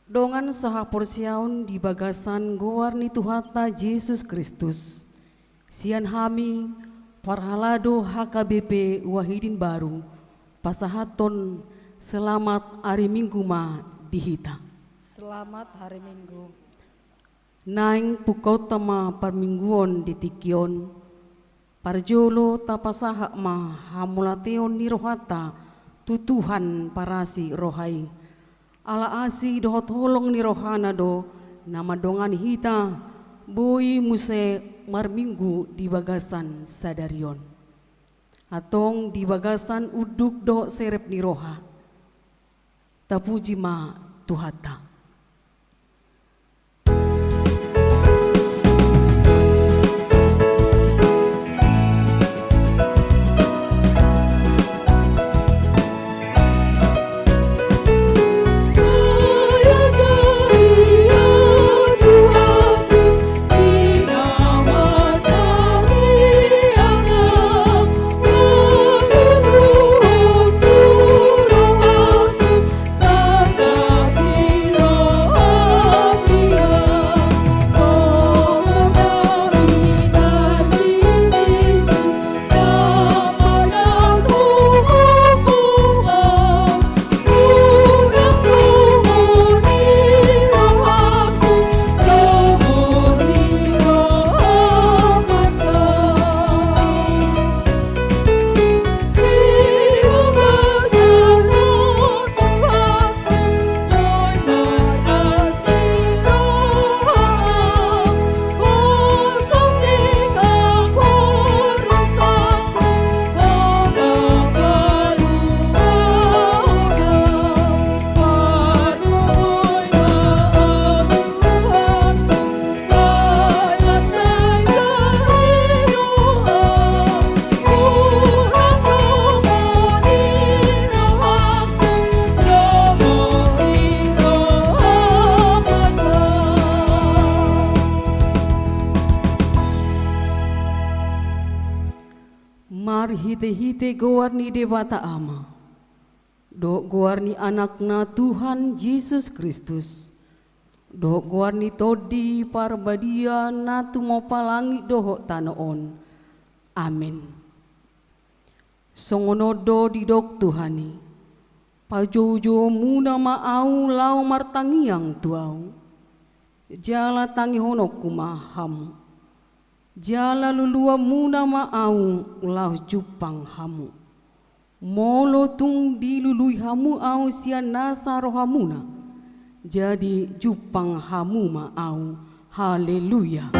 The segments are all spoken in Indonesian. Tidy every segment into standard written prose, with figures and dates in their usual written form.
Dongan saha porsiaun di bagasan gowarni Tuhata Yesus Kristus. Sian hami parhalado HKBP Wahidin Baru pasahaton selamat hari Minggu ma dihita. Selamat hari Minggu. Naing pukau tama parmingguon ditikion parjolo tapasaha ma hamulateon ni rohata tutuhan parasi rohai ala asi dohot holong ni rohana do nama dongan hita boi muse marminggu di bagasan sadarion atong di bagasan uduk do serep ni roha tapuji ma Tuhata. Hite-hite gowarni Dewata Ama, do gowarni anakna Tuhan Yesus Kristus, do gowarni todi parbadia natu mau palangi doho tanoon. Amin. Songonodo didok Tuhani, pajojo muna maau lau martangiang tuau, jala tangi honok kumahamu. Jala lulua muna maau ulah jupang hamu. Molo tung dilului hamu au sia nasa rohamuna. Jadi jupang hamu maau. Haleluya.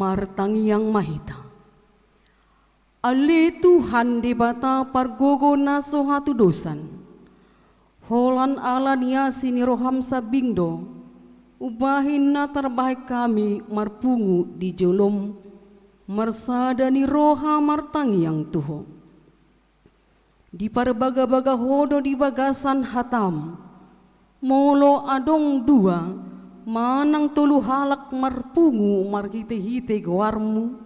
Martangi yang mahita ale Tuhan debata pargogo naso hatu dosan holan ala niasi ni roham sabingdo ubahin na terbaik kami marpungu di jolom marsadani roha martangi yang tuho di parbaga-baga hodo di bagasan hatam molo adong dua manang tolu halak marpungu marhite-hite goarmu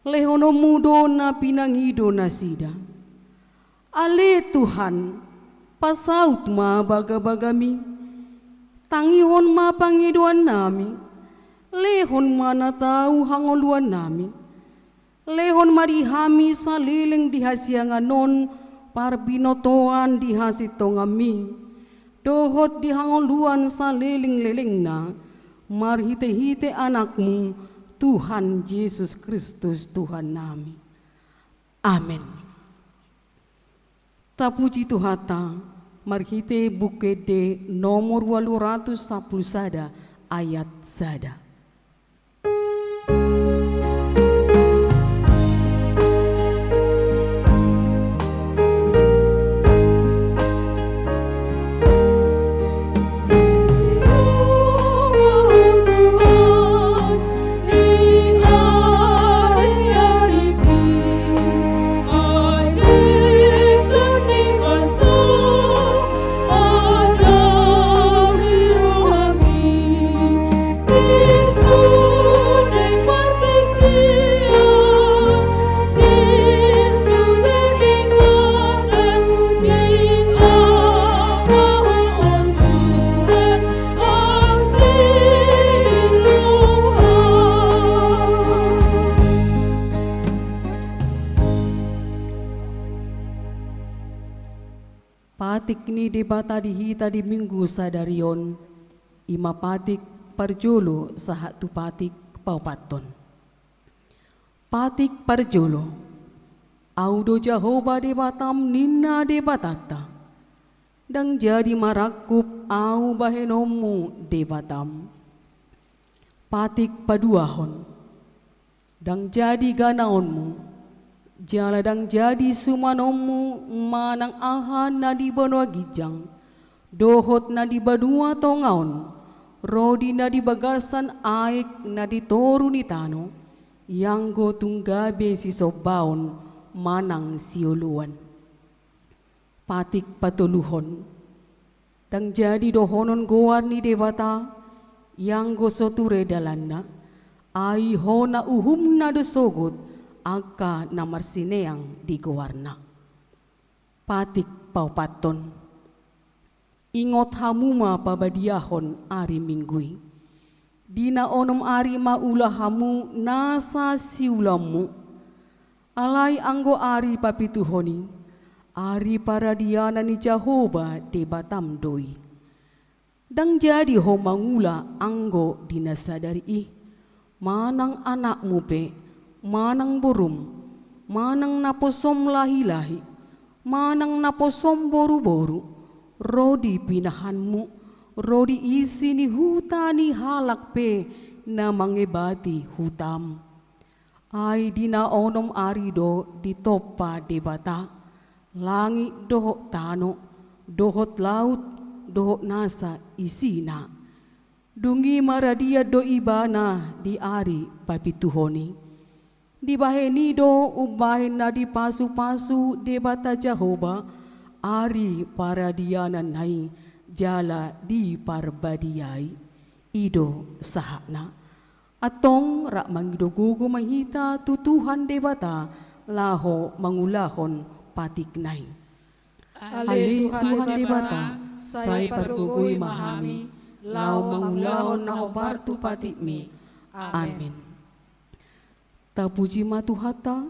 lehono mudo na pinangido na sida ale Tuhan pasaut ma baga-bagami tangihon ma pangiduan nami lehon mana tahu hangoluan nami lehon marihami saliling dihasianganon parbinotoan dihasitongami dohot di hangoluan saliling-liling na marhite-hite anakmu Tuhan Yesus Kristus Tuhan nami. Amin. Tapuji Tuhata marhite bukede nomor 810 sada ayat sada. ini debata dihita di minggu sadarion ima patik parjolo sahat tu patik paupaton. Patik parjolo audo Jehovah debatam nina debatata dang jadi marakup au bahenomu debatam. Patik paduahon dang jadi ganaonmu jala dang jadi sumanomu manang ahan na di banua gijang dohot na di badua tongaon rodi na di bagasan aik na di toru ni tano yang go tunggabe si sobaon manang siuluan. Patik patuluhon dang jadi dohonon goar ni dewata yang go soture dalanna ai hona uhumna dosogot aka namar sineang di gowarna. Patik paupaton ingot hamuma pabadiahon ari minggui dina onom ari maula hamu nasa siulamu alai anggo ari papituhoni ari paradiana ni Jehovah debatam doi dang jadi ho mangula anggo dina sadari ih manang anakmu pe manang burum manang naposom lahi-lahi manang naposom boru-boru rodi pinahanmu rodi isi ni hutani halak pe na mangebati hutam ai dina onom arido ditopa debata langi dohok tano dohot laut dohok nasa isina dungi maradia do ibana di ari papituhoni di baheni do ubahen na di pasu-pasu debata Jehovah ari paradiana nai jala di parbadiai ido sahakna atong rak mangido gugu mahita tutuhan debata laho mangulahon patik nai. Ale Tuhan debata sai pargugui mahami lau mangulahon na obar tu patikmi. Amin. Tapuji matuhata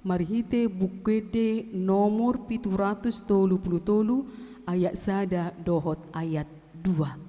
marhite bukede nomor 733 ayat sada dohot ayat 2.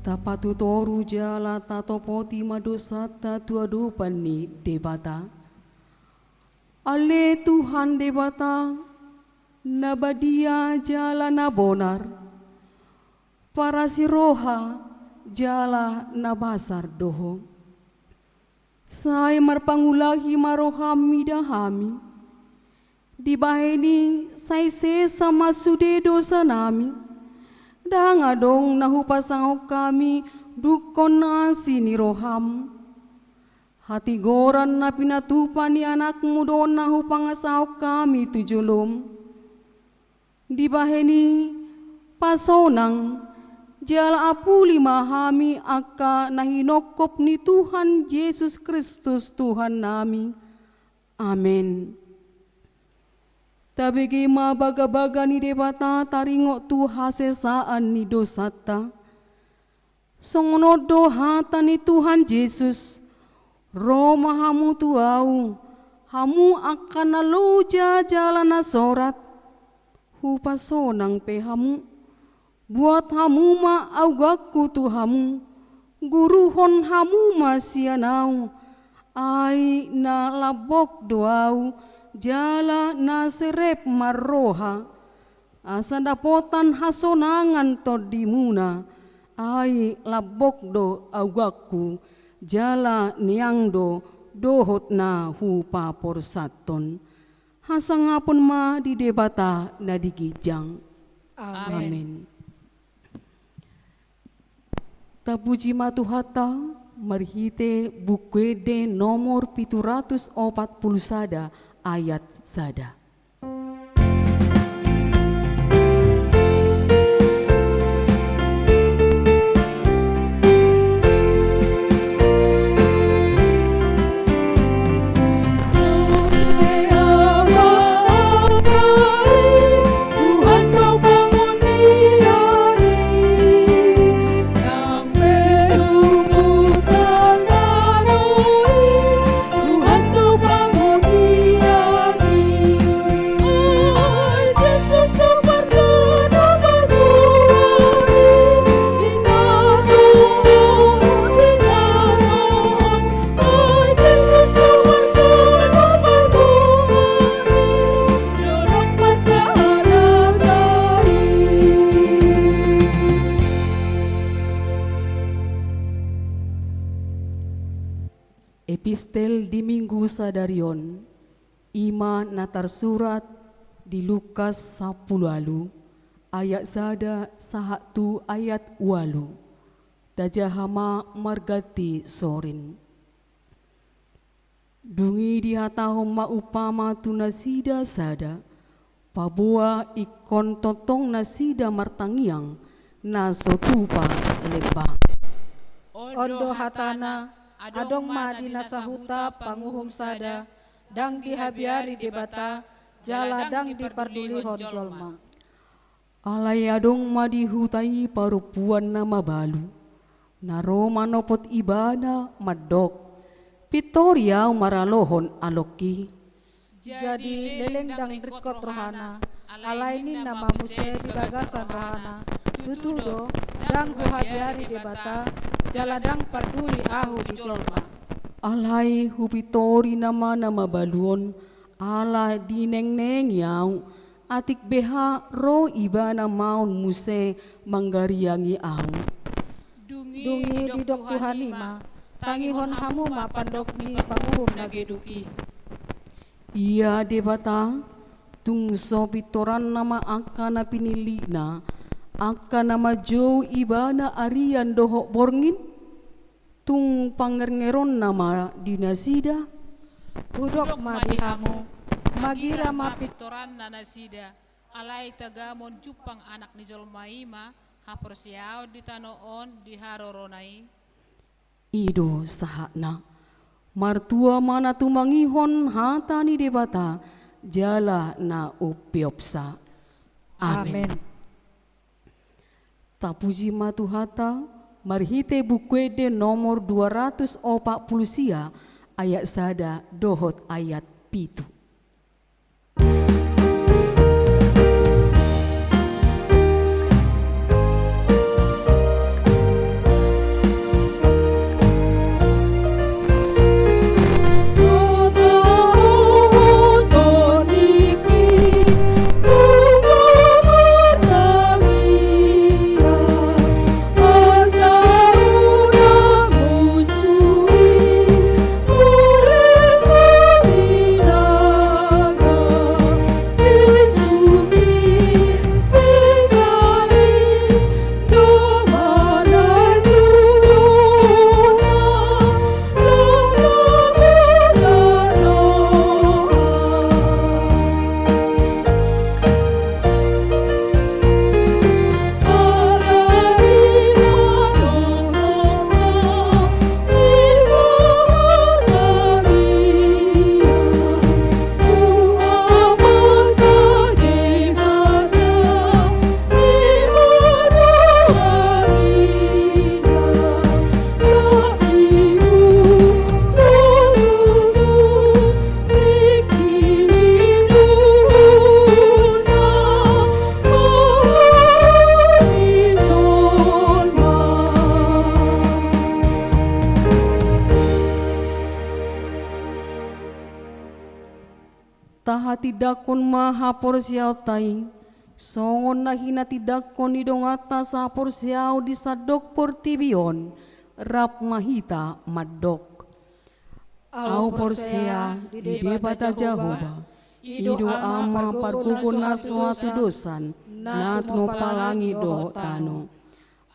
Tapatu toru jala tatopoti madosata tuadu pani debata. Ale Tuhan debata nabadia jala nabonar. Para siroha jala nabasar doho. Saya marpangulahi marohami dahami. Di baheni saya sesa masude dosa nami. dangadong nahu pasangok kami dukon asini roham. Hati goran na pinatupan ni anakmu doon nahu pangasahok kami tujulum. Di baheni pasonang jala apuli mahami aka nahinokop ni Tuhan Yesus Kristus Tuhan nami. Amin. Tabigi mabaga-baga ni debata taringok tu hasesaan ni dosata. Songonod dohata ni Tuhan Yesus. Roma hamu tuau, hamu akan naluja jalan nasorat. Hupasonang pe hamu, buat hamu ma augaku tu hamu, guruhon hamu ma sianau, ai na labok doau, jala na serep marroha, asa dapotan hasonangan todimuna, ai labok do augaku, jala niangdo dohot na hupa porsaton. Hasangapun ma di debata na digijang. Amin. Tapuji matuhata marhite bukwede nomor 740 sada ayat sada. Epistel di minggu sadarion, ima natar surat di Lukas 10 alu, ayat sada sahatu ayat walu, tajahama margati sorin. Dungi dihatahom maupama tu nasida sada, pabua ikon totong nasida martangiang, nasotupa lebah. Ondo hatana, adong ma di nasahuta panguhum sada, dang dihabiari debata, jala dang dipardulihon jolma. Alay adong ma dihutai parupuan na mabalu, naro manopot ibana madok, Pitoria maralohon aloki. Jadi leleng dang rikot rohana, alainin nama muse di gagasan rohana, tutudo dang guhabiari debata, jala dang parduli ahu di jolma. Alay hupitori nama baluon, ala dineng-neng yaw, atik beha ro ibana maun muse manggariangi ahu. Dungi di dok Tuhan ima, tangihon hamu ma pandokni panguhum nageduki. Iya debata, tungso pitoran nama akana pinilina, akana jo ibana arian dohok borngin, tung pangeron nama dinasida. Udok ma dihamu, magira ma pitoran na nasida, alay tagamon jupang anak ni Jolmaima, haporsiaw di tanoon di haroronay. Ido sahakna, martua mana tumangihon hata ni debata, jala na upiopsa. Amen. Tapuji matuhata, marhite bukwede nomor 240 sia, ayat sada dohot ayat pitu. Musuhi, tulis taha tidakon maha porsiao taing, songon na hina tidakon idongata sa porsiao di sadok portibion, rap mahita madok. Au porsia di debata Jehovah, ido ama pargugon na suatu dosan, na no palangi do tano.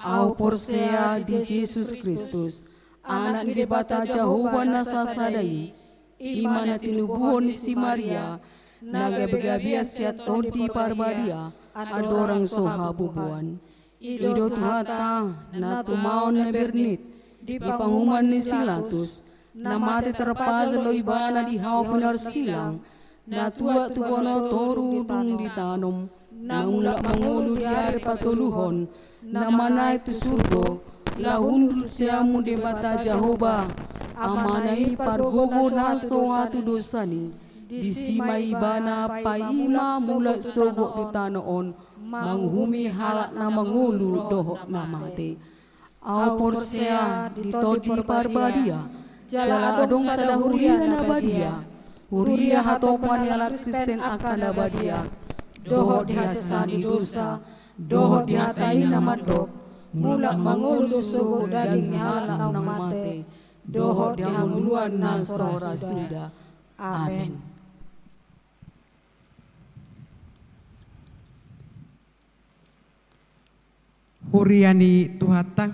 Au porsia di Jesus Kristus, anak di debata Jehovah na sasadai, imana tinubuhon si Maria, naga begabia siat todi parbadia, adorang soha bubuan. Ido tuhata, na tumaon na bernit, di panghuman ni Silatus, na mati terpaz lo ibana di hau pinar silang, na tua tubono toru dung ditanom, na ulak mangulu di are patuluhon, na manay tu surgo, lahundul siamu debata Jehovah, amanai pargogo na soatu dosani, di sima ibana paima mulak sogok ditanoon, manghumi halak na mangulu dohok na mate. Au porsia ditodi parbadia, jala adong sada huria na badia, huria hatopan yalak Kristen akan na badia, dohok dihasani dosa, dohok dihatai na madok, mulak mangulu sogok daging ni halak na mate, dohok dihanguluan na sora suda. Amin. Huriani tuhata,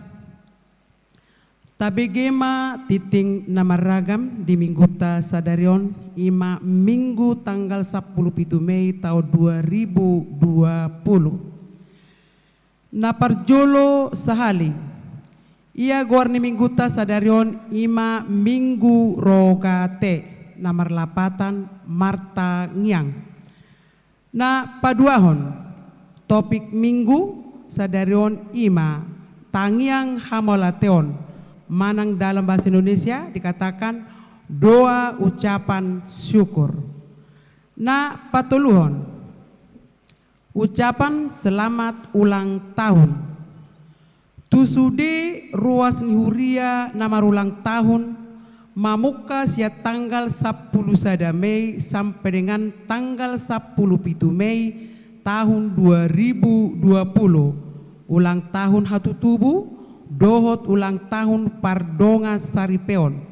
tabegema titing namaragam di mingguta sadarion ima minggu tanggal 10 Mei tahun 2020. Naparjolo sahali, ia gorni mingguta sadarion ima minggu rogate namar lapatan Marta Ngiang. Na paduahon topik minggu sadarion ima tangiang hamolateon, manang dalam bahasa Indonesia dikatakan doa ucapan syukur. Na patuluhon ucapan selamat ulang tahun. Tusude ruas nihuria namar ulang tahun mamuka sia tanggal 10 Mei sampai dengan tanggal 10 Mei tahun 2020, ulang tahun hatu tubuh, dohot ulang tahun pardonga saripeon,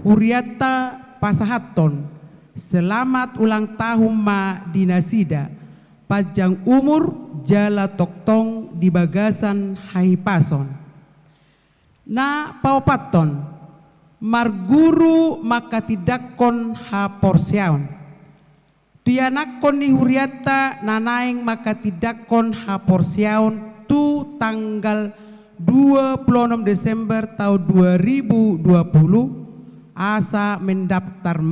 huriata pasahaton, selamat ulang tahun ma dinasida, panjang umur jala toktong di bagasan haipason. Na paupaton, marguru maka tidakon ha porsiaon. Tianakon ni huriata nanaing maka tidakon ha porsiaon tu tanggal 26 Desember tahun 2020 asa mendaftar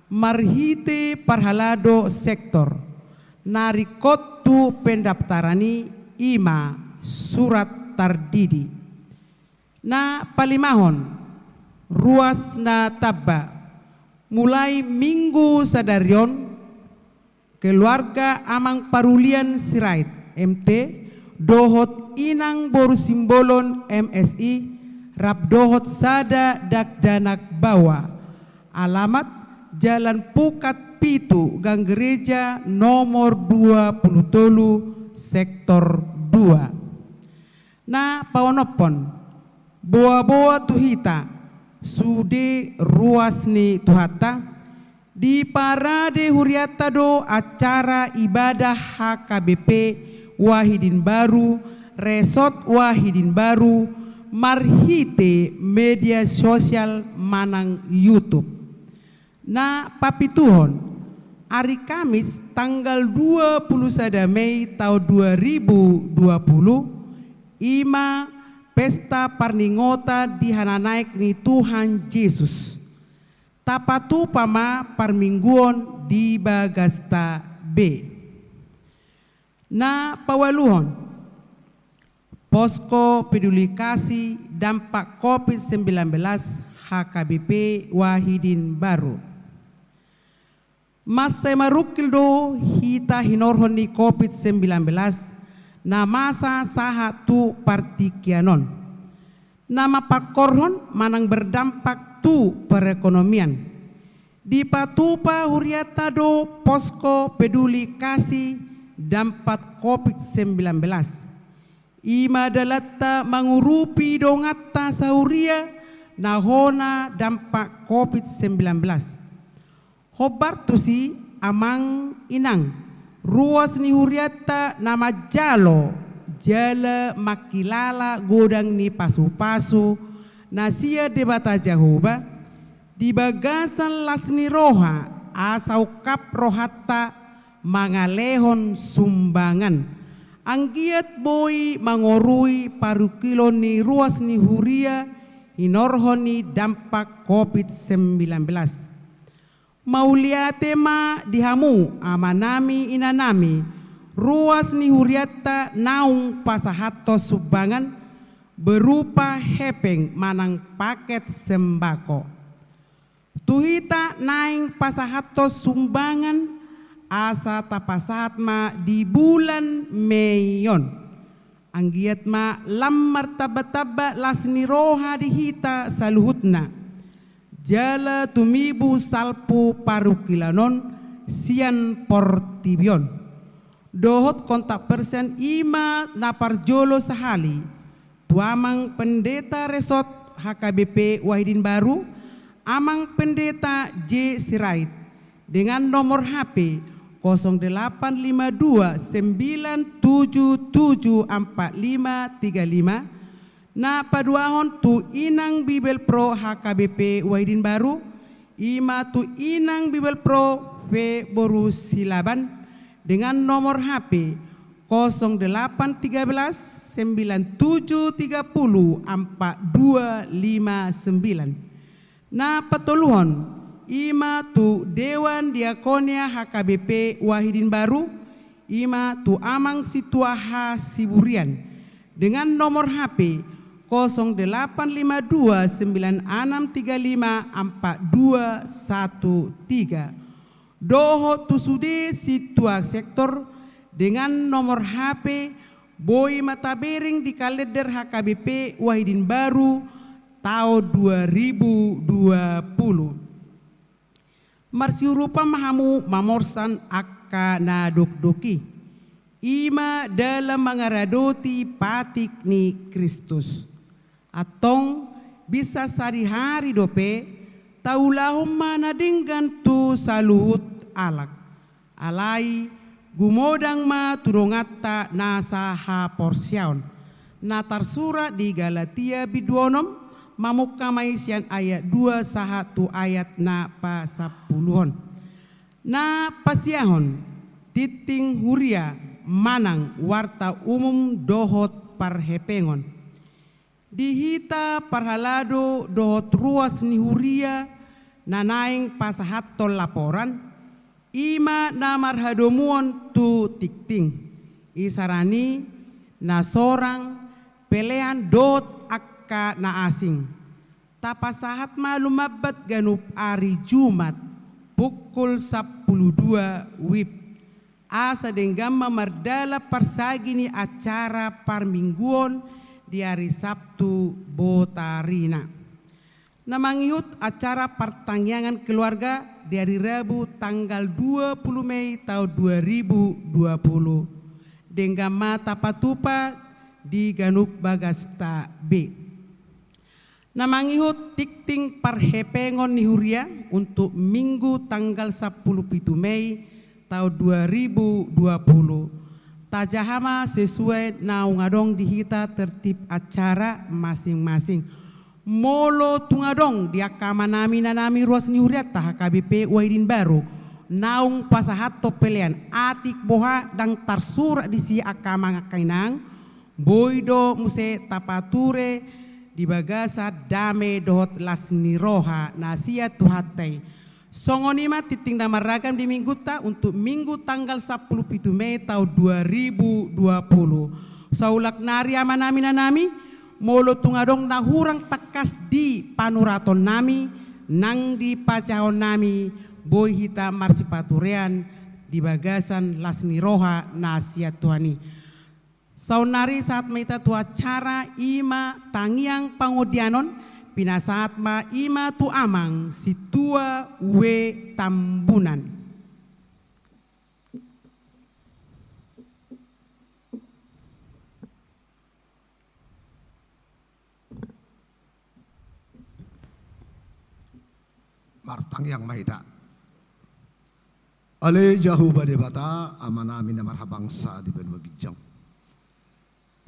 marhite parhalado sektor narikot tu pendaftarani ima surat tardidi. Na palimahon ruas na tabba mulai minggu sadarion keluarga Amang Parulian Sirait MT dohot inang boru simbolon MSI rap dohot sada dakdanak bawa alamat Jalan Pukat Pitu Gang Gereja nomor 20 sektor 2. Na paonopon boa-boa tuhita sude ruasni tuhata di parade huriata do acara ibadah HKBP Wahidin Baru, Resort Wahidin Baru, marhite media sosial manang YouTube. Na papituhon, hari Kamis tanggal 21 Mei tahun 2020, ima pesta parningota di hananaik ni Tuhan Yesus. Tapatu pama parmingguon di Bagasta B. Na pawaluhon, Posko Peduli Kasih Dampak COVID-19 HKBP Wahidin Baru. Masa marukildo hita hinorhon ni COVID-19 na masa sahatu partikianon. Nama pakorhon manang berdampak tu perekonomian. Di patupa huriata do posko peduli kasih dampat COVID-19. Ima dalatta mangurupi dongatta sauria nahona dampak COVID-19. Hobartusi amang inang ruas ni huriata nama jalo jala makilala godang ni pasu-pasu nasia debata Jehovah di bagasan lasni roha asau kap rohatta mangalehon sumbangan anggiat boy mangorui parukilon ni ruas ni huria inorhon ni dampak COVID-19. Maulia tema dihamu amanami inanami ruas ni huriata naung pasahato sumbangan berupa hepeng manang paket sembako. Tuhita naing pasahato sumbangan asa tapasahat ma di bulan Meyon. Anggiat ma lam martaba-taba lasni roha dihita saluhutna. Jala tumibu salpu parukilanon sian portibion. Dohot kontak persen ima naparjolo sahali. Tuamang pendeta resort HKBP Wahidin Baru, amang pendeta J. Sirait dengan nomor HP 0852 977 4535 na paduahon tu inang Bibel Pro HKBP Wahidin Baru, ima tu inang Bibel Pro V Boru Silaban dengan nomor HP 0813 9730 4259. Na patuluhon ima tu Dewan Diakonia HKBP Wahidin Baru, ima tu amang Situaha Siburian dengan nomor HP 0852 9635 4213. Doho tu sude Situa sektor dengan nomor HP Boy Matabering di kalender HKBP Wahidin Baru tahun 2020. Marsiurupa mahamu mamorsan akka nadokdoki. Ima dalam mengaradoti patik ni Kristus. Atong bisa sehari-hari dope taulahum mana dengan tu saluhut alak. Alai gumodang ma turungatta nasaha porsyaon. Natarsura di Galatia biduonom mamukka maisian ayat 2 sahatu ayat na pasapuluhon. Na pasiahon titing huria manang warta umum dohot parhepengon. Dihita parhalado dohot ruas ni huria nanaing pasahatol laporan ima namarhadomuon tu tikting isarani na sorang pelean dohot akka na asing. Tapasahat malumabat ganup ari Jumat pukul 12 WIB. Asa denggam mamardala parsagini acara parmingguon di hari Sabtu Botarina. Namangiut acara pertangyangan keluarga di hari Rabu tanggal 20 Mei tahun 2020. Denggam mata patupa di Ganup Bagasta B. Namangihut tikting parhepengon ni huria untuk minggu tanggal 10 Mei tahun 2020. Tajahama sesuai naungadong dihita tertib acara masing-masing. Molo tungadong diakama nami nanami ruas ni huriat HKBP Wahidin Baru. Naung pasahato pelean atik boha dang tarsura di si akama ngakainang. Boydo muse tapature di bagasa dame dohot lasni roha nasia tuhatai. Songonima titing damaragam di minggu ta untuk minggu tanggal 10 Mei tahun 2020. Saulak nari amanami nanami molo tungadong nahurang takas di panuraton nami nang di pacahon nami boy hita marsipaturean di bagasan lasni roha nasia tuani. Saunari saat meita tua cara ima tangiang pangodianon pinasaat ma ima tu amang situa we tambunan. Martang yang mahita. Ale jauh bade bata amana amin marhabang sa di benua gijang.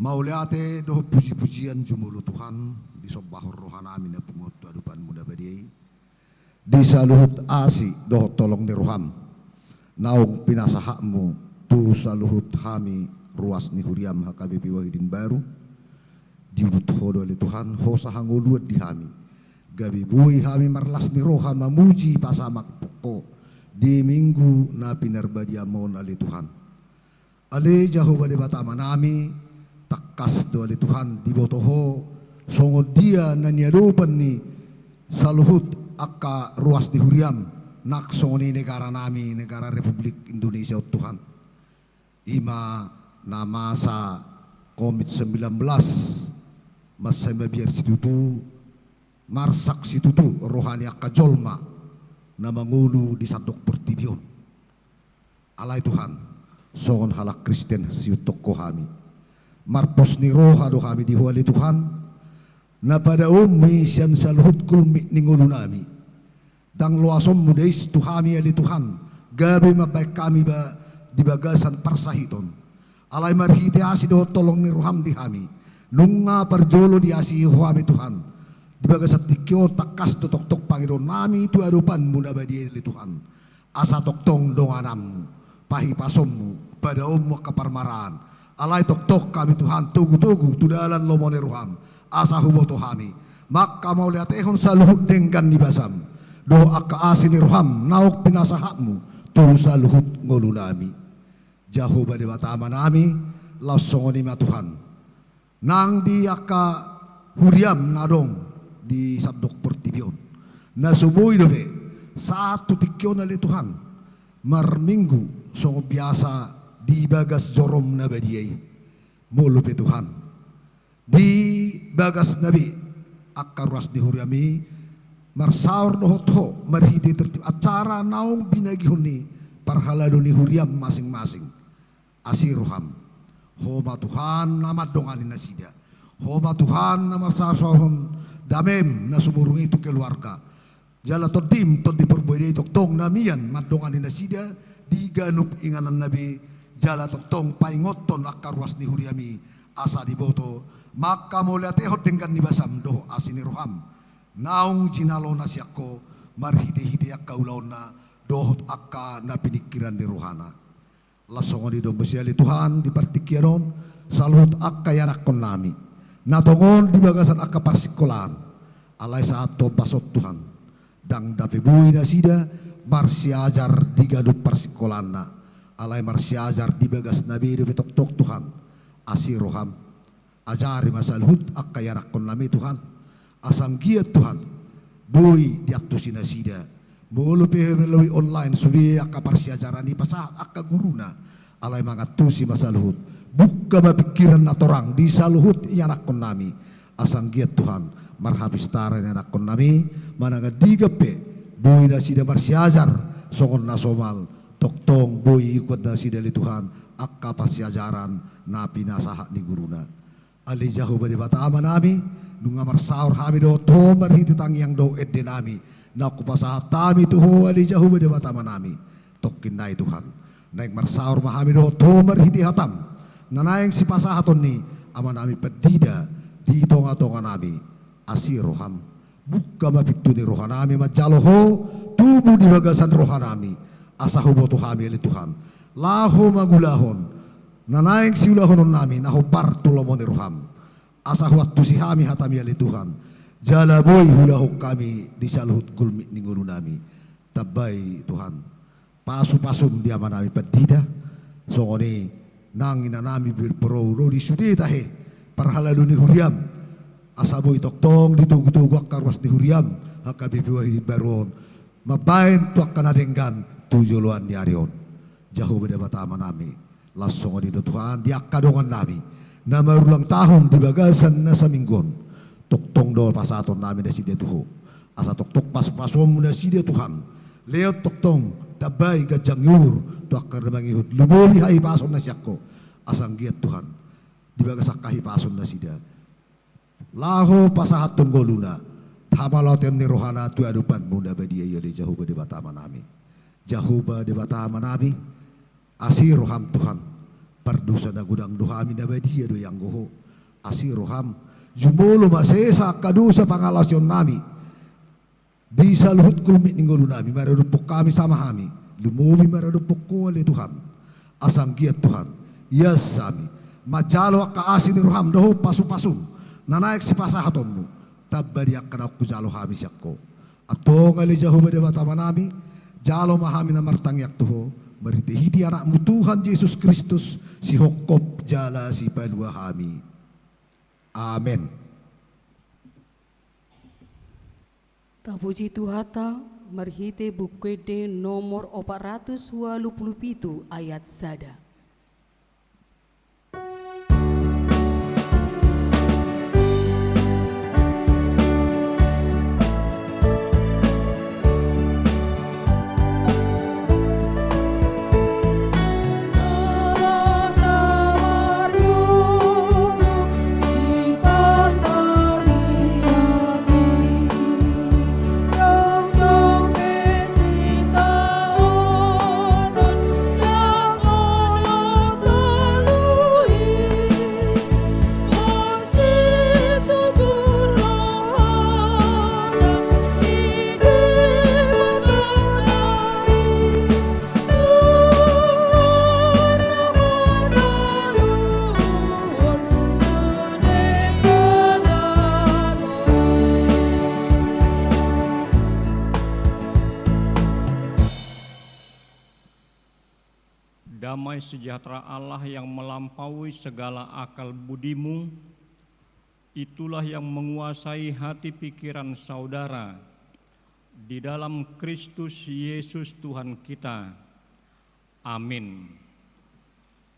Mauliate doh puji-pujian jumulu Tuhan di sobbahur rohana amin pungut adupan muda badiai. Di saluhut asi doh tolong ni roham. Naung pinasahakmu tu saluhut hami ruas ni huriam hakabipi wahidin baru. Diudut hodo oleh Tuhan ho sahanguluat di hami. Gabi bui hami marlas ni roha mamuji pasamak poko di minggu na pinarbadiamon ali Tuhan. Ale jauh bade bata manami takas do ali Tuhan di botoho songod dia na niarupan ni saluhut akka ruas di huriam nak songoni negara nami negara Republik Indonesia Tuhan. Ima na masa COVID-19 masa biar situtu marsak situtu rohani akka jolma na mangulu di Sadok Pertibion. Alay Tuhan, songon halak Kristen siutok ko kami. Marpos ni roha do kami di huali Tuhan, na pada siyan saluhut kulmi ningulu nami. Dang luasom mudais tuhami ali Tuhan, gabi mabaik kami ba di bagasan parsahiton. Alay marhiti asi do tolong ni roham di kami. Nunga parjolo di asi huami Tuhan. Di bagasat dikyo takas tok Panginoon nami itu adupan muna ba di Tuhan. Asa toktong donganam, pahipasommu, pada kaparmaraan. Alay tok kami Tuhan, tugu-tugu, tudalan lomone ruham. Asa huboto kami. Maka mau lihat ehon saluhut denggan di basam. Doa ka asin ni ruham, nauk pinasahakmu, tu saluhut ngolu nami. Jauh bade batama nami, lausongoni ma Tuhan. Nang di aka huriam nadong, di Sadok Pertibion. Na subuhi dobe satu tikyon ali Tuhan marminggu songo biasa di bagas jorom na badiay mulupi Tuhan di bagas nabi akaruas di huriami marsaur dohotho marhiti tertib acara naung binagihon ni parhalado ni huriam masing-masing asiruham homa Tuhan nama donganin nasida homa Tuhan nama sarsahon damem na sumurung itu keluarga. Jala todim to diperbuai toktong namian madongan ni nasida di ganup inganan nabi jala toktong paingoton akarwas ni huriami asa di boto maka moliatehot dengan ni basam doh asini roham naung jinalo nasyako marhide-hide akka ulauna dohot akka na pinikiran di rohana. Lasongon di dombesiali Tuhan di partikianon salut akka yanakon nami. Natongon di bagasan akka parsikolan alay saat to pasot Tuhan dang dape bui nasida marsiajar di gadup parsikolanna alay marsiajar di bagas nabi di tok Tuhan asiroham ajari masalhut akka yanakon nami Tuhan asang giat Tuhan bui di atusi nasida bulu melalui online subi akka parsiajaran di pasahat akka guruna alay mangatusi masalhut buka mapikiran natorang di saluhut yanakon nami asang giat Tuhan marhabis taran yanakon nami mananga digape bui na sida marsiajar songon na somal toktong bui ikut na sida li Tuhan akka parsiajaran na pinasaha ni guruna ali jauh bade batama nami nunga marsaur hami do to marhiti tangyang do edde nami na kupasahat tami tuho ali jauh bade batama nami tokin nai Tuhan naik marsaur mahami do to marhiti hatam nanaing si pasahaton ni aman nami pedida di tonga-tonga nami asiroham buka mapitu ni rohanami majaloho tubuh di bagasan rohanami asahuboto kami ali Tuhan laho magulahon nanaing si ulahonon nami naho partulomon ni roham asahuat si kami hatami ali Tuhan jalaboy hulahok kami di saluhut gulmi ningulo nami tabay Tuhan pasu-pasum di aman nami pedida songoni nang inanami bilpro di suditahe parhalado ni huriam asaboy toktong ditugu-tugu akarwas di huriam hakabibiwa baron mabain tuak kanadenggan tujuluan di arion jauh beda batama nami lasong di Tuhan di akadongan nami na marulang tahun di bagasan na sa minggon Toktong dol pasaton namin na sidia tuho. Asa toktok pas-pasom mo na sidia Tuhan. Leot toktong tabay gajang yur. Tuak karna mangihut. Lumuli hai pason na siyak ko. Asang giat Tuhan. Di baga sakahi pason na sidia. Laho pasahaton goluna. Hamaloten ni rohana tu adupan munda badia yali jahuba di batama nami. Jahuba di batama nami. Asir roham Tuhan. Pardusa na gudang dohami na badia do yang goho. Asir roham. Jumolo masesa kadusa pangalasyon nami. Di sa luhut kulmit ninggolo nami. Maradupok kami sama kami. Lumumi maradupok ko ali Tuhan. Asang giat Tuhan. Yes sami. Majalo kaasin ni roham doho pasu-pasum. Nanaik si pasahatonmu. Tabariak kana ku jalo kami siyakko. Ato kali jahuba de batama nami. Jalo mahami na martangyak tuho. Maritihidi anakmu Tuhan Yesus Kristus. Si hokop jala si palua kami. Amen. Tapuji Tuhata, marhite bukwede nomor 427 ayat sada. Damai sejahtera Allah yang melampaui segala akal budimu, itulah yang menguasai hati pikiran saudara di dalam Kristus Yesus Tuhan kita. Amin.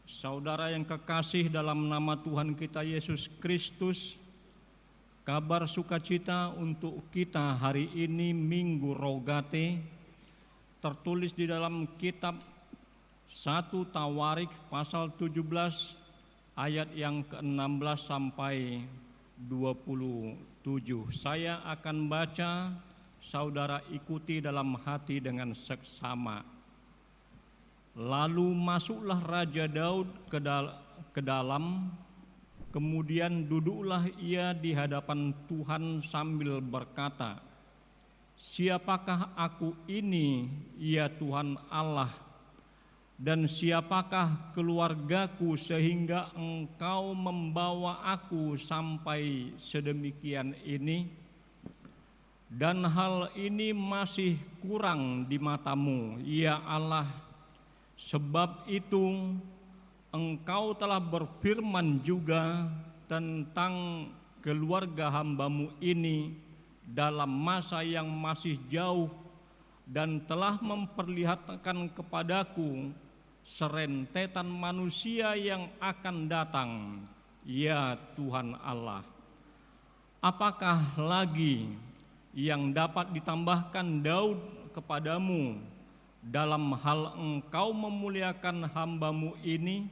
Saudara yang kekasih dalam nama Tuhan kita Yesus Kristus, kabar sukacita untuk kita hari ini Minggu Rogate tertulis di dalam kitab 1 Tawarik pasal 17 ayat yang ke-16 sampai 27. Saya akan baca, saudara ikuti dalam hati dengan seksama. Lalu masuklah Raja Daud ke dalam, kemudian duduklah ia di hadapan Tuhan sambil berkata, "Siapakah aku ini, ya Tuhan Allah? Dan siapakah keluargaku sehingga Engkau membawa aku sampai sedemikian ini? Dan hal ini masih kurang di matamu, ya Allah. Sebab itu Engkau telah berfirman juga tentang keluarga hamba-Mu ini dalam masa yang masih jauh, dan telah memperlihatkan kepadaku serentetan manusia yang akan datang, ya Tuhan Allah. Apakah lagi yang dapat ditambahkan Daud kepadamu dalam hal Engkau memuliakan hamba-Mu ini?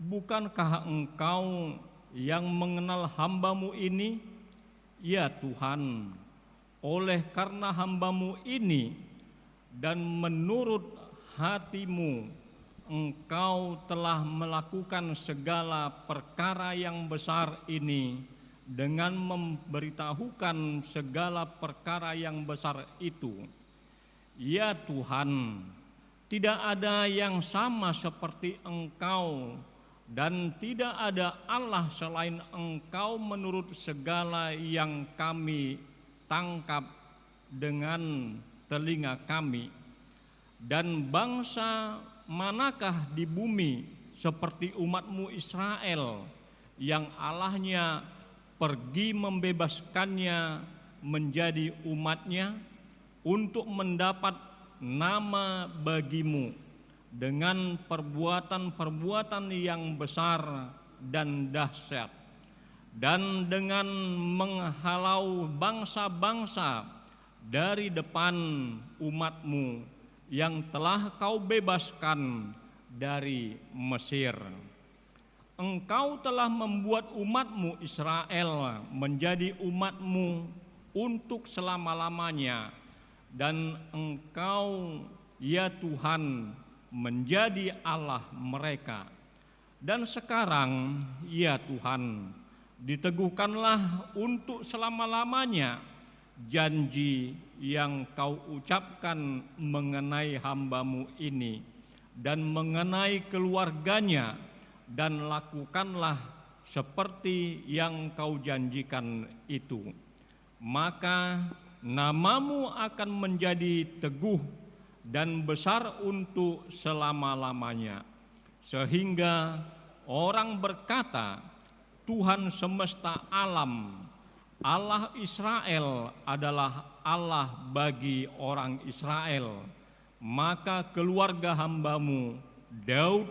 Bukankah Engkau yang mengenal hamba-Mu ini, ya Tuhan? Oleh karena hamba-Mu ini dan menurut hati-Mu, Engkau telah melakukan segala perkara yang besar ini dengan memberitahukan segala perkara yang besar itu. Ya Tuhan, tidak ada yang sama seperti Engkau, dan tidak ada Allah selain Engkau menurut segala yang kami tangkap dengan telinga kami. Dan bangsa manakah di bumi seperti umat-Mu Israel yang Allahnya pergi membebaskannya menjadi umatnya untuk mendapat nama bagi-Mu dengan perbuatan-perbuatan yang besar dan dahsyat. dan dengan menghalau bangsa-bangsa dari depan umat-Mu yang telah Kau bebaskan dari Mesir. Engkau telah membuat umat-Mu Israel menjadi umat-Mu untuk selama-lamanya, dan Engkau, ya Tuhan, menjadi Allah mereka. Dan sekarang, ya Tuhan, diteguhkanlah untuk selama-lamanya janji yang Kau ucapkan mengenai hamba-Mu ini dan mengenai keluarganya, dan lakukanlah seperti yang Kau janjikan itu. Maka nama-Mu akan menjadi teguh dan besar untuk selama-lamanya, sehingga orang berkata, Tuhan semesta alam, Allah Israel adalah Allah bagi orang Israel. Maka keluarga hamba-Mu Daud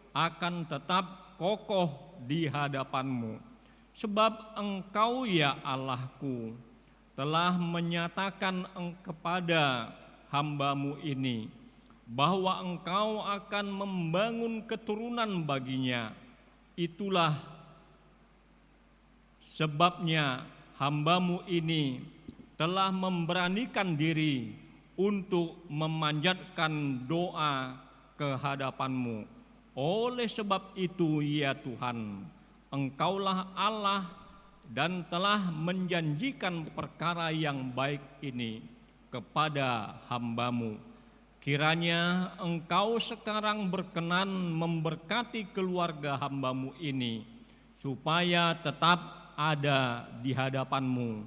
akan tetap kokoh di hadapan-Mu, sebab Engkau, ya Allahku, telah menyatakan kepada hamba-Mu ini bahwa Engkau akan membangun keturunan baginya. Itulah sebabnya hamba-Mu ini telah memberanikan diri untuk memanjatkan doa ke hadapan-Mu. Oleh sebab itu, ya Tuhan, Engkaulah Allah dan telah menjanjikan perkara yang baik ini kepada hamba-Mu. Kiranya Engkau sekarang berkenan memberkati keluarga hamba-Mu ini, supaya tetap ada di hadapan-Mu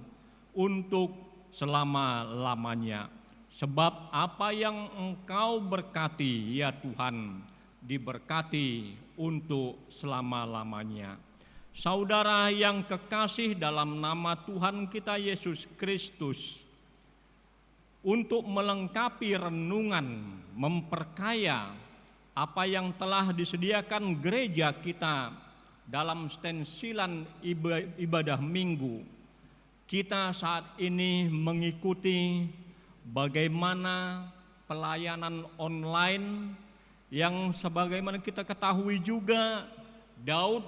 untuk selama-lamanya. Sebab apa yang Engkau berkati, ya Tuhan, diberkati untuk selama-lamanya. Saudara yang kekasih dalam nama Tuhan kita Yesus Kristus, untuk melengkapi renungan, memperkaya apa yang telah disediakan gereja kita dalam stensilan ibadah minggu, kita saat ini mengikuti bagaimana pelayanan online yang sebagaimana kita ketahui juga, Daud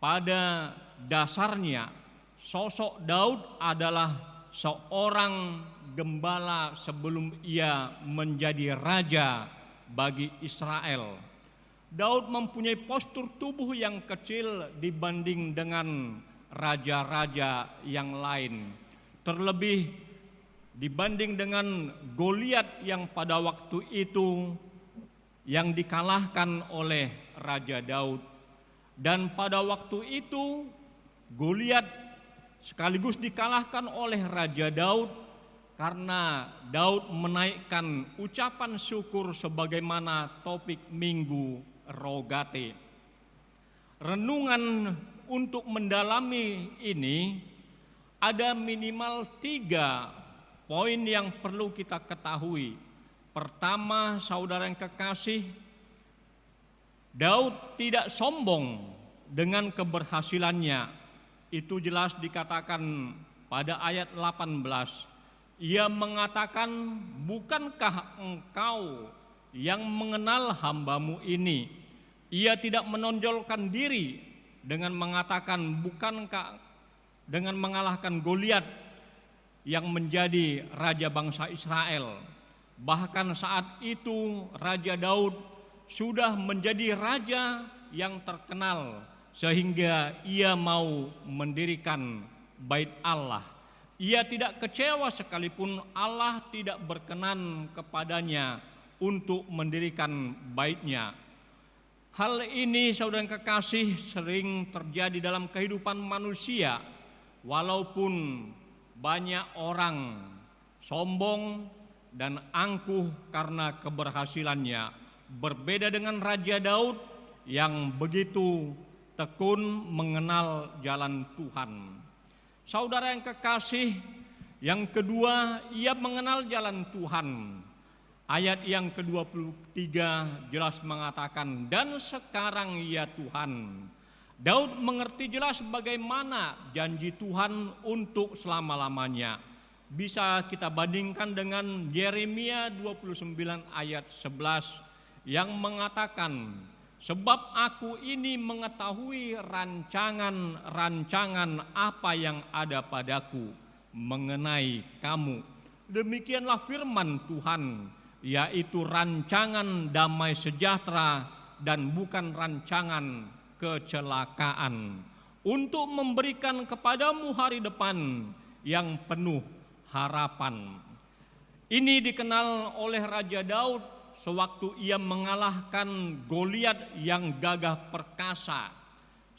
pada dasarnya, sosok Daud adalah seorang gembala sebelum ia menjadi raja bagi Israel. Daud mempunyai postur tubuh yang kecil dibanding dengan raja-raja yang lain. Terlebih dibanding dengan Goliat yang pada waktu itu yang dikalahkan oleh Raja Daud. Dan pada waktu itu Goliat sekaligus dikalahkan oleh Raja Daud karena Daud menaikkan ucapan syukur sebagaimana topik minggu Rogate. Renungan untuk mendalami ini ada minimal 3 poin yang perlu kita ketahui. Pertama, saudara yang kekasih, Daud tidak sombong dengan keberhasilannya. Itu jelas dikatakan pada ayat 18. Ia mengatakan, bukankah engkau yang mengenal hamba-Mu ini? Ia tidak menonjolkan diri dengan mengatakan, bukankah dengan mengalahkan Goliat yang menjadi raja bangsa Israel. Bahkan saat itu Raja Daud sudah menjadi raja yang terkenal sehingga ia mau mendirikan bait Allah. Ia tidak kecewa sekalipun Allah tidak berkenan kepadanya untuk mendirikan baitnya. Hal ini, saudara yang kekasih, sering terjadi dalam kehidupan manusia. Walaupun banyak orang sombong dan angkuh karena keberhasilannya, berbeda dengan Raja Daud yang begitu tekun mengenal jalan Tuhan. Saudara yang kekasih, yang kedua, ia mengenal jalan Tuhan. Ayat yang ke-23 jelas mengatakan, dan sekarang ya Tuhan, Daud mengerti jelas bagaimana janji Tuhan untuk selama-lamanya. Bisa kita bandingkan dengan Yeremia 29 ayat 11 yang mengatakan, sebab aku ini mengetahui rancangan-rancangan apa yang ada padaku mengenai kamu. Demikianlah firman Tuhan, yaitu rancangan damai sejahtera dan bukan rancangan kecelakaan, untuk memberikan kepadamu hari depan yang penuh harapan. Ini dikenal oleh Raja Daud sewaktu ia mengalahkan Goliat yang gagah perkasa.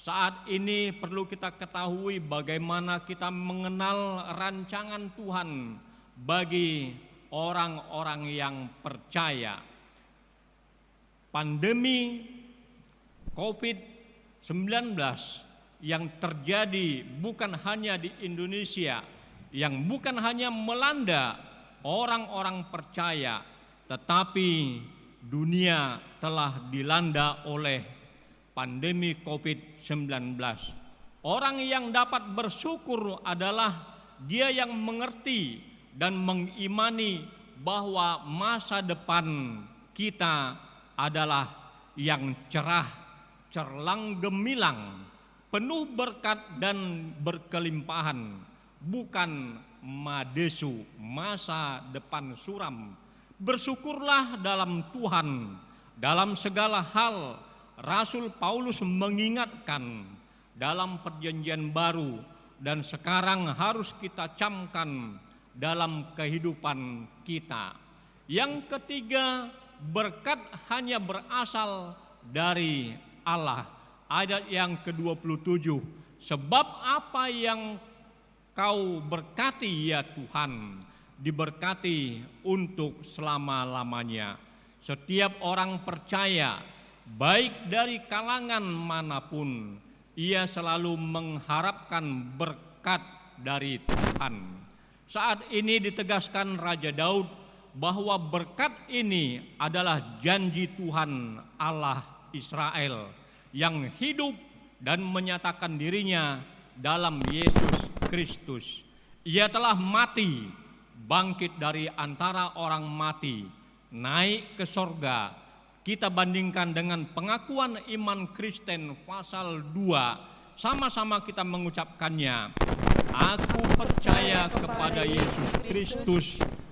Saat ini perlu kita ketahui bagaimana kita mengenal rancangan Tuhan bagi orang-orang yang percaya. Pandemi COVID-19 yang terjadi bukan hanya di Indonesia, yang bukan hanya melanda orang-orang percaya, tetapi dunia telah dilanda oleh pandemi COVID-19. Orang yang dapat bersyukur adalah dia yang mengerti dan mengimani bahwa masa depan kita adalah yang cerah, cerlang gemilang, penuh berkat dan berkelimpahan, bukan madesu, masa depan suram. Bersyukurlah dalam Tuhan. Dalam segala hal, Rasul Paulus mengingatkan dalam Perjanjian Baru dan sekarang harus kita camkan dalam kehidupan kita. Yang ketiga, berkat hanya berasal dari Allah. Ayat yang ke-27, sebab apa yang kau berkati ya Tuhan, diberkati untuk selama-lamanya. Setiap orang percaya, baik dari kalangan manapun, ia selalu mengharapkan berkat dari Tuhan. Saat ini ditegaskan Raja Daud bahwa berkat ini adalah janji Tuhan Allah Israel yang hidup dan menyatakan dirinya dalam Yesus Kristus. Ia telah mati, bangkit dari antara orang mati, naik ke sorga. Kita bandingkan dengan pengakuan iman Kristen pasal 2, sama-sama kita mengucapkannya. Aku percaya kepada Yesus Kristus,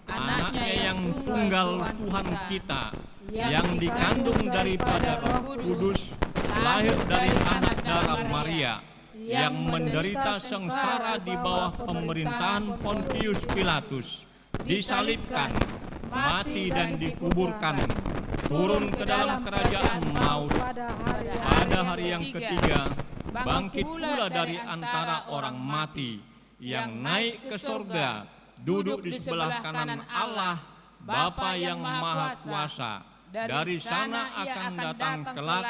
anaknya yang tunggal Tuhan kita, yang dikandung daripada Roh Kudus, lahir dari anak darah Maria, yang menderita sengsara di bawah pemerintahan Pontius Pilatus, disalibkan, mati dan dikuburkan, turun ke dalam kerajaan maut, pada hari yang ketiga bangkit pula dari antara orang mati, yang naik ke sorga, duduk di sebelah kanan Allah Bapa yang Maha Kuasa. Dari sana akan datang kelak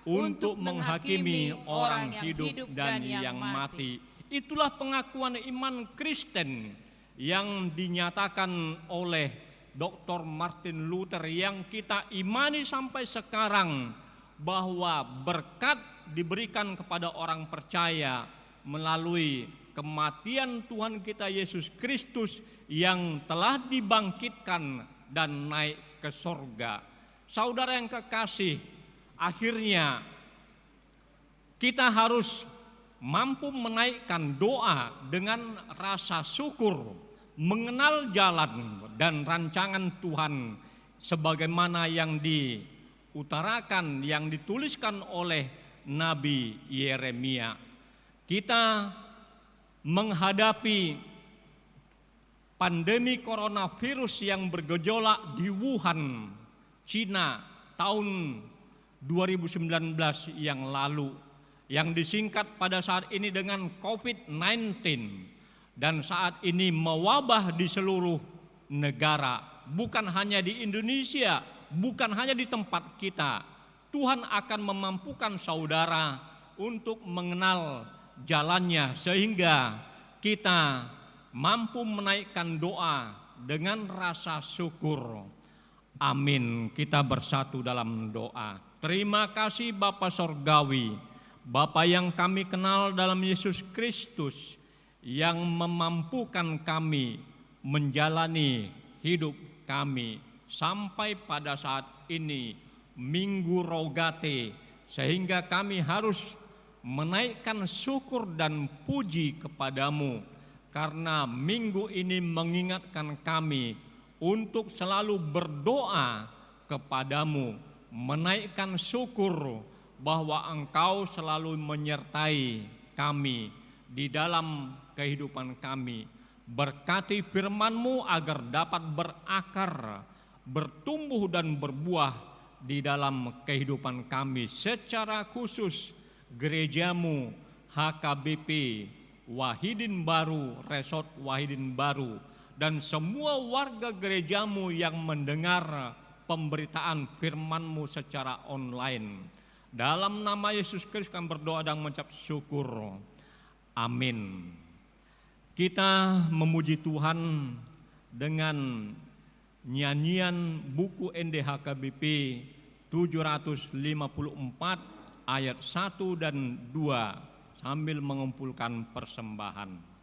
untuk menghakimi orang hidup dan yang mati. Itulah pengakuan iman Kristen yang dinyatakan oleh Dr. Martin Luther yang kita imani sampai sekarang, bahwa berkat diberikan kepada orang percaya melalui kematian Tuhan kita Yesus Kristus yang telah dibangkitkan dan naik ke sorga. Saudara yang kekasih, akhirnya kita harus mampu menaikkan doa dengan rasa syukur, mengenal jalan dan rancangan Tuhan sebagaimana yang diutarakan, yang dituliskan oleh Nabi Yeremia. Kita menghadapi pandemi coronavirus yang bergejolak di Wuhan, Cina tahun 2019 yang lalu, yang disingkat pada saat ini dengan COVID-19, dan saat ini mewabah di seluruh negara, bukan hanya di Indonesia, bukan hanya di tempat kita. Tuhan akan memampukan saudara untuk mengenal jalannya sehingga kita mampu menaikkan doa dengan rasa syukur. Amin. Kita bersatu dalam doa. Terima kasih Bapa Sorgawi, Bapa yang kami kenal dalam Yesus Kristus, yang memampukan kami menjalani hidup kami sampai pada saat ini, Minggu Rogate, sehingga kami harus menaikkan syukur dan puji kepadamu, karena minggu ini mengingatkan kami untuk selalu berdoa kepadamu, menaikkan syukur bahwa Engkau selalu menyertai kami di dalam kehidupan kami. Berkati firman-Mu agar dapat berakar, bertumbuh dan berbuah di dalam kehidupan kami. Secara khusus gereja-Mu HKBP Wahidin Baru, Resort Wahidin Baru, dan semua warga gereja-Mu yang mendengar pemberitaan firman-Mu secara online. Dalam nama Yesus Kristus kami berdoa dan mengucap syukur. Amin. Kita memuji Tuhan dengan nyanyian buku NDHKBP 754 ayat 1 dan 2 sambil mengumpulkan persembahan.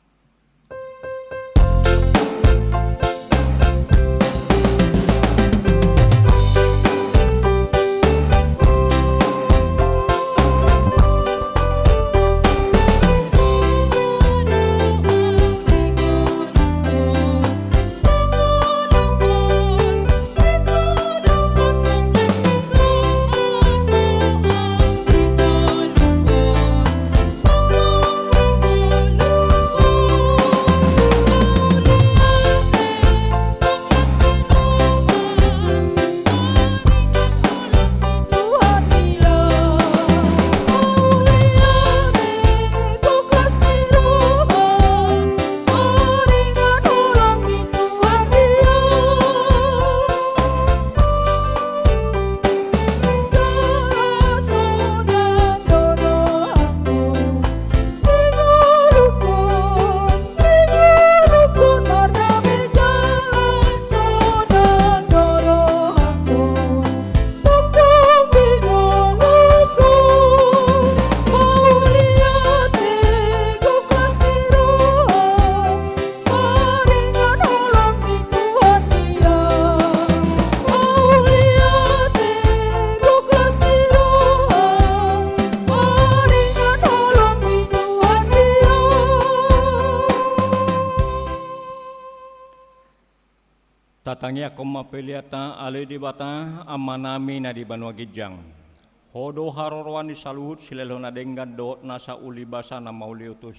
Tatangia koma peliata ale di bata amanami na di Banua Gijang. Hodo harorwan di saluhut silelona denggan do nasa uli basa na mauliutus.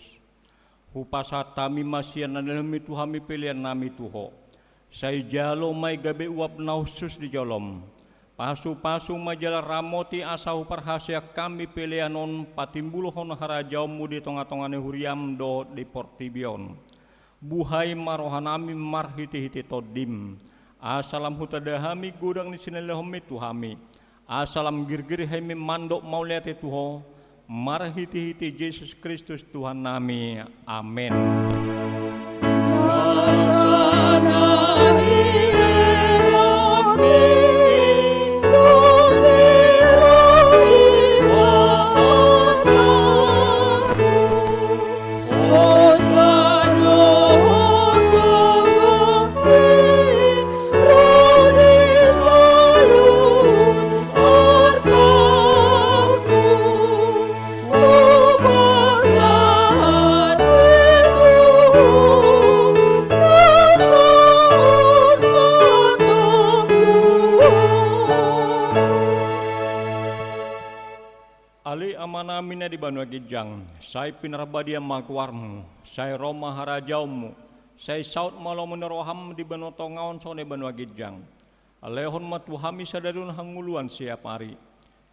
Hupasa tami masian na nalami tuhami pilihan nami tuho. Say jalo may gabi uap na husus di jolom. Pasu-pasu majala ramoti asahu parhasya kami pilihanon patimbuluhon harajaw mu di tonga-tongane huriam do di Portibion. Buhay marohanami marhiti-hiti todim. Asalam hutadahami gudang ni sinalahomi tuhami. Asalam girgiri hami mandok mauliati tuho. Marhiti-hiti Yesus Kristus Tuhan nami. Amin. Amanamina di Banua Gijang, saya pinarabadia magwarmu, saya Roma harajaumu, saya saut malau meneroham di Banua Tongaon sone Banua Gijang. Alehon matuhami sadarun hanguluan siap hari.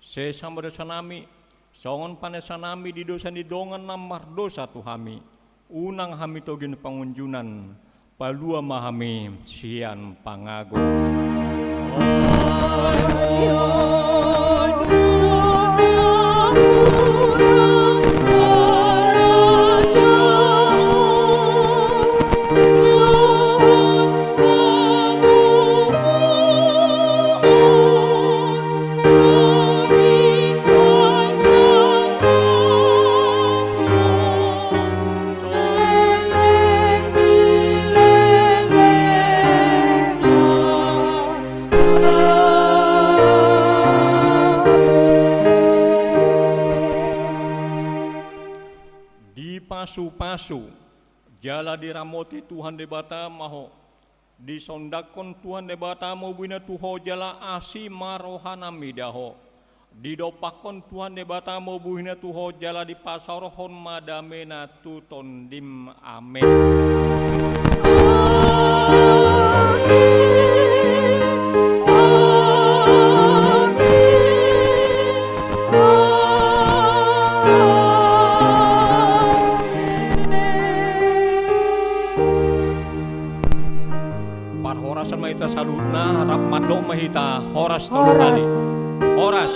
Saya sambar sanami, songon panesanami di dosa di dongan namar dosa tuhami. Unang hami togin pangunjunan, palua mahami sian pangago. Oh asu jala diramoti Tuhan debata maho disondakon Tuhan debata mau bina tuho jala asi marohana midaho didopakon Tuhan debata mau bina tuho jala di pasarohon madamena tuton dim amen. Horas mahita salutna harap madok mahita horas tulu kali. Horas.